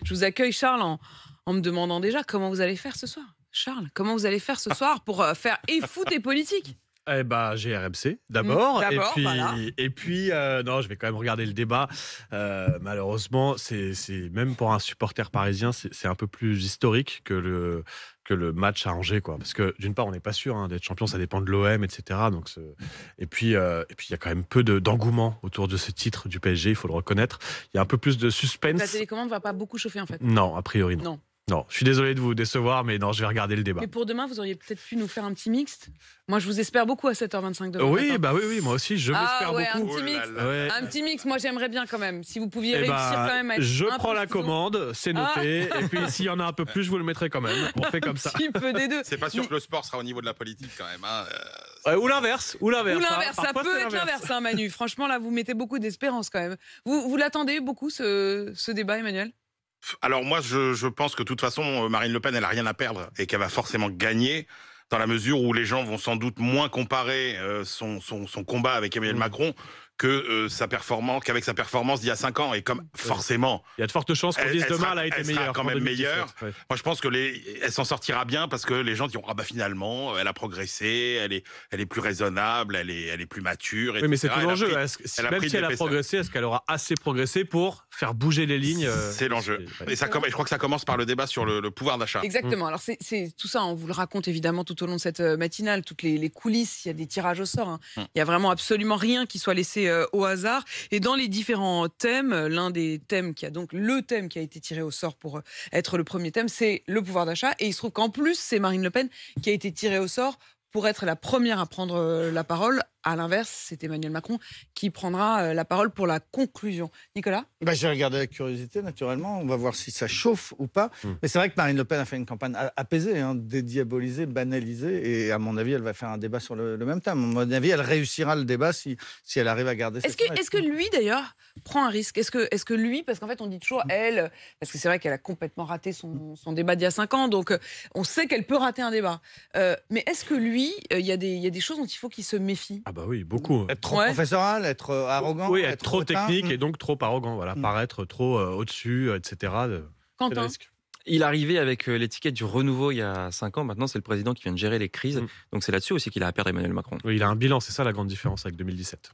Je vous accueille, Charles, en me demandant déjà comment vous allez faire ce soir. Charles, comment vous allez faire ce soir pour faire et foot et politique? Eh ben, j'ai RMC d'abord, Voilà. et puis non, je vais quand même regarder le débat. Malheureusement, c'est même pour un supporter parisien, c'est un peu plus historique que le match à Angers, quoi. Parce que d'une part, on n'est pas sûr d'être champion, ça dépend de l'OM, etc. Donc, et puis il y a quand même peu d'engouement autour de ce titre du PSG, il faut le reconnaître. Il y a un peu plus de La suspense. télécommande va pas beaucoup chauffer en fait. Non, a priori non. Non. Non, je suis désolé de vous décevoir, mais non, je vais regarder le débat. Mais pour demain, vous auriez peut-être pu nous faire un petit mixte. Moi, je vous espère beaucoup à 7h25 demain Oui, matin. oui, moi aussi, je m'espère ouais, beaucoup. un petit mix. Ouais. Un petit mix, moi j'aimerais bien quand même. Si vous pouviez Eh réussir ben, quand même à être je un prends peu la ciseaux. commande, c'est noté. Et puis s'il y en a un peu plus, je vous le mettrai quand même. On fait comme ça. Un petit peu des deux. C'est pas sûr que le sport sera au niveau de la politique quand même. Ou l'inverse. Ou l'inverse, ça Parfois, peut c'est être l'inverse, Manu. Franchement, là, vous mettez beaucoup d'espérance quand même. Vous l'attendez beaucoup, ce débat, Emmanuel? Alors moi, je pense que de toute façon, Marine Le Pen, elle a rien à perdre et qu'elle va forcément gagner dans la mesure où les gens vont sans doute moins comparer son combat avec Emmanuel Macron que qu'avec sa performance d'il y a 5 ans. Et comme forcément, Il y a de fortes chances qu'on dise demain, elle a été elle sera meilleure. quand qu'en même 2017. meilleure. Ouais. Moi, je pense que elle s'en sortira bien parce que les gens diront finalement, elle a progressé, elle est plus raisonnable, elle est plus mature. Oui, mais c'est etc. tout l'enjeu. Elle a Même pris si de elle a l'épaisseur. progressé, est-ce qu'elle aura assez progressé pour faire bouger les lignes C'est l'enjeu. Ouais. Et je crois que ça commence par le débat sur le pouvoir d'achat. Exactement. Alors, c'est tout ça, on vous le raconte évidemment tout au long de cette matinale, toutes les coulisses, il y a des tirages au sort. Il y a vraiment absolument rien qui soit laissé au hasard. Et dans les différents thèmes, l'un des thèmes le thème qui a été tiré au sort pour être le premier thème, c'est le pouvoir d'achat. Et il se trouve qu'en plus, c'est Marine Le Pen qui a été tirée au sort pour être la première à prendre la parole. À l'inverse, c'est Emmanuel Macron qui prendra la parole pour la conclusion. Nicolas ? J'ai regardé avec curiosité, naturellement. On va voir si ça chauffe ou pas. Mais c'est vrai que Marine Le Pen a fait une campagne apaisée, dédiabolisée, banalisée. Et à mon avis, elle va faire un débat sur le même thème. À mon avis, elle réussira le débat si elle arrive à garder cette image. Est-ce que lui, d'ailleurs, prend un risque? Est-ce que lui, parce qu'en fait, on dit toujours elle, parce que c'est vrai qu'elle a complètement raté son débat d'il y a 5 ans, donc on sait qu'elle peut rater un débat. Mais est-ce que lui, il y a des choses dont il faut qu'il se méfie? Ah bah oui, beaucoup. Être trop professoral, être arrogant. Oui, être trop hautain. technique et donc trop arrogant. Voilà, paraître trop au-dessus, etc. C'est le Quentin? risque. Il arrivait avec l'étiquette du renouveau il y a 5 ans. Maintenant, c'est le président qui vient de gérer les crises. Donc c'est là-dessus aussi qu'il a à perdre Emmanuel Macron. Oui, il a un bilan, c'est ça la grande différence avec 2017.